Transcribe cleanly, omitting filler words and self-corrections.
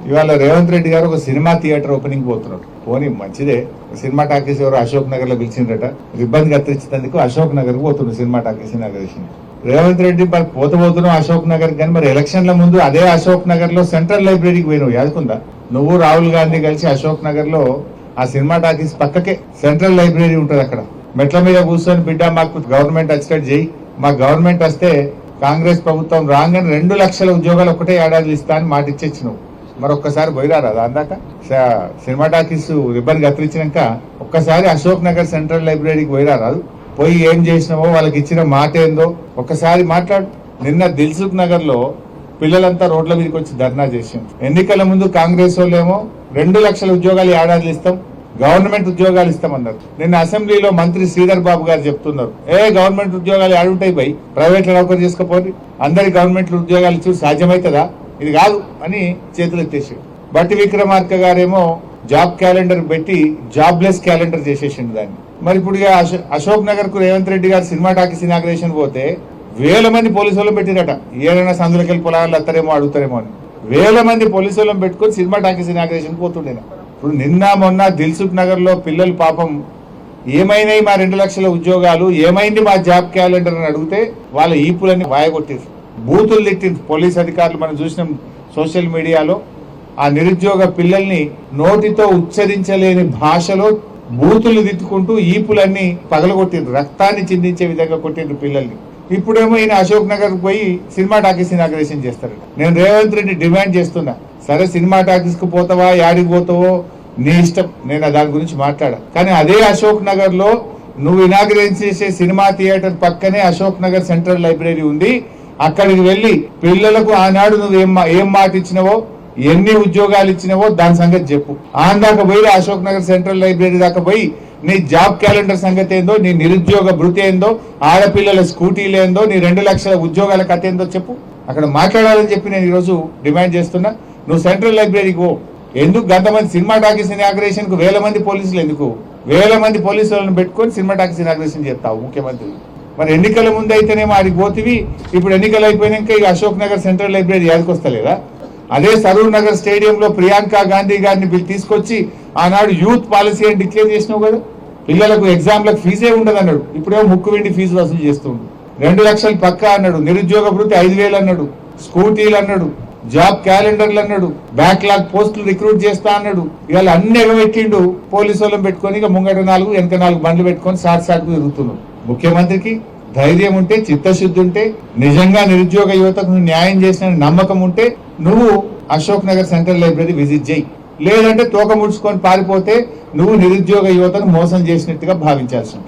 ఇవాళ రేవంత్ రెడ్డి గారు ఒక సినిమా థియేటర్ ఓపెనింగ్ పోతున్నారు. పోనీ మంచిదే, సినిమా టాకీస్ ఎవరు అశోక్ నగర్ లో పిలిచిందట, రిబ్బన్ కత్తిరించేందుకు అశోక్ నగర్ పోతున్నారు cinema talkies inauguration. Revanth Reddy మరి పోతున్నావు అశోక్ నగర్, కానీ మరి ఎలక్షన్ల ముందు అదే అశోక్ నగర్ లో సెంట్రల్ లైబ్రరీకి పోయినావు, యాదుకుందా? నువ్వు రాహుల్ గాంధీ కలిసి అశోక్ నగర్ లో ఆ సినిమా టాకీస్ పక్కకే సెంట్రల్ లైబ్రరీ ఉంటది. అక్కడ మెట్ల మీద కూర్చొని బిడ్డ మాకు గవర్నమెంట్ వచ్చేటట్టు చేయి, మా గవర్నమెంట్ వస్తే కాంగ్రెస్ ప్రభుత్వం రాగానే 2 లక్షల ఉద్యోగాలు ఒకటే ఏడాది ఇస్తా అని మాట ఇచ్చేచ్చు. నువ్వు మరొక్కసారి పోయిరారా అందాక సినిమా టాకీస్ రిబ్బన్ కత్తిరించినాక ఒక్కసారి అశోక్ నగర్ సెంట్రల్ లైబ్రరీకి పోయిరారాదు? పోయి ఏం చేసినావో, వాళ్ళకి ఇచ్చిన మాట ఏందో ఒక్కసారి మాట్లాడు. నిన్న దిల్సుఖ్ నగర్ లో పిల్లలంతా రోడ్ల మీదకి వచ్చి ధర్నా చేసింది. ఎన్నికల ముందు కాంగ్రెస్ వాళ్ళేమో 2 లక్షల ఉద్యోగాలు ఏడాది ఇస్తాం, గవర్నమెంట్ ఉద్యోగాలు ఇస్తామన్నారు. నిన్న అసెంబ్లీలో మంత్రి శ్రీధర్ బాబు గారు చెప్తున్నారు, గవర్నమెంట్ ఉద్యోగాలు ఏడుంటాయి బై, ప్రైవేట్ లో నౌకరు చేసుకోపోయి అందరికి గవర్నమెంట్ ఉద్యోగాలు ఇచ్చి సాధ్యమవుతుందా? ఇది కాదు అని చేతులు ఎత్తేసాడు. బట్టి విక్రమార్క గారేమో జాబ్ క్యాలెండర్ పెట్టి జాబ్లెస్ క్యాలెండర్ చేసేసిండు దాన్ని. మరి ఇప్పుడు అశోక్ నగర్ కు రేవంత్ రెడ్డి గారు సినిమా టాకీస్ ఇనాగ్రేషన్ పోతే 1000 మంది పోలీసు వాళ్ళని పెట్టిరట. ఏదైనా సందులకెళ్ళి పొలాలు వస్తారేమో అడుగుతారేమో అని 1000 మంది పోలీసు వాళ్ళని పెట్టుకుని సినిమా టాకీస్ ఇనాగ్రేషన్ పోతుండే. ఇప్పుడు నిన్న మొన్న దిల్సుఖ్ నగర్ లో పిల్లలు పాపం ఏమైనాయి మా 2 లక్షల ఉద్యోగాలు, ఏమైంది మా జాబ్ క్యాలెండర్ అని అడిగితే వాళ్ళ ఈపులన్నీ వాయగొట్టారు, బూతులు తిట్టింది పోలీస్ అధికారులు. మనం చూసినాం సోషల్ మీడియాలో. ఆ నిరుద్యోగ పిల్లల్ని నోటితో ఉచ్చరించలేని భాషలో బూతులు తిట్టుకుంటూ ఈపులన్నీ పగలగొట్టిండ్రు, రక్తాన్ని చిందించే విధంగా కొట్టిండ్రు పిల్లల్ని. ఇప్పుడేమో ఈయన అశోక్ నగర్ పోయి సినిమా టాకీస్ ఇనాగ్రేషన్ చేస్తారు. నేను రేవంత్ రెడ్డి డిమాండ్ చేస్తున్నా, సరే సినిమా టాకీస్ కు పోతావా, యాడికి పోతావో నీ ఇష్టం, నేను దాని గురించి మాట్లాడా. కానీ అదే అశోక్ నగర్ లో నువ్వు ఇనాగ్రేషన్ చేసే సినిమా థియేటర్ పక్కనే అశోక్ నగర్ సెంట్రల్ లైబ్రరీ ఉంది. అక్కడికి వెళ్లి పిల్లలకు ఆనాడు నువ్వు ఏం మాట ఇచ్చినవో, ఎన్ని ఉద్యోగాలు ఇచ్చినవో దాని సంగతి చెప్పు. దాకా పోయి అశోక్ నగర్ సెంట్రల్ లైబ్రరీ దాకా పోయి నీ జాబ్ క్యాలెండర్ సంగతి ఏందో, నీ నిరుద్యోగ భృతి ఏందో, ఆడపిల్లల స్కూటీలు ఏందో, నీ 2 లక్షల ఉద్యోగాల కథ ఏందో చెప్పు. అక్కడ మాట్లాడాలని చెప్పి నేను ఈరోజు డిమాండ్ చేస్తున్నా. నువ్వు సెంట్రల్ లైబ్రరీకి పో. ఎందుకు గంతమంది సినిమా టాకీస్ ఇనాగ్రేషన్ కు 1000 మంది పోలీసులు ఎందుకు? 1000 మంది పోలీసులను పెట్టుకొని సినిమా టాకీస్ ఇనాగ్రేషన్ చేస్తావు ముఖ్యమంత్రి. మరి ఎన్నికల ముందు అయితేనేమో ఆడికి పోతివి, ఇప్పుడు ఎన్నికలు అయిపోయినాక ఇక అశోక్ నగర్ సెంట్రల్ లైబ్రరీ యాదకొస్తలేదా? అదే సరూర్ నగర్ స్టేడియంలో ప్రియాంక గాంధీ గారిని తీసుకొచ్చి ఆనాడు యూత్ పాలసీ అని డిక్లేర్ చేసినావు కదా. పిల్లలకు ఎగ్జామ్లకు ఫీజే ఉండదు అన్నాడు, ఇప్పుడేమో ముక్కు వెండి ఫీజు వసూలు చేస్తుండు. 2 లక్షలు పక్కా అన్నాడు, నిరుద్యోగ భృతి 5000 అన్నాడు, స్కూటీలు అన్నాడు, జాబ్ క్యాలెండర్లు అన్నాడు, బ్యాక్లాగ్ పోస్టులు రిక్రూట్ చేస్తా అన్నాడు. ఇవాళ అన్ని ఎగబెట్టిండు. పోలీసు వాళ్ళని పెట్టుకొని ఇక ముంగట 4 వెనక 4 బండ్లు పెట్టుకొని సాటుకు తిరుగుతున్నాడు. ముఖ్యమంత్రికి ధైర్యం ఉంటే, చిత్తశుద్ధి ఉంటే, నిజంగా నిరుద్యోగ యువతకు న్యాయం చేసిన నమ్మకం ఉంటే నువ్వు Ashok Nagar central library visit చేయి. లేదంటే తోక ముడుచుకొని పారిపోతే నువ్వు నిరుద్యోగ యువతను మోసం చేసినట్టుగా భావించాల్సి ఉంటుంది.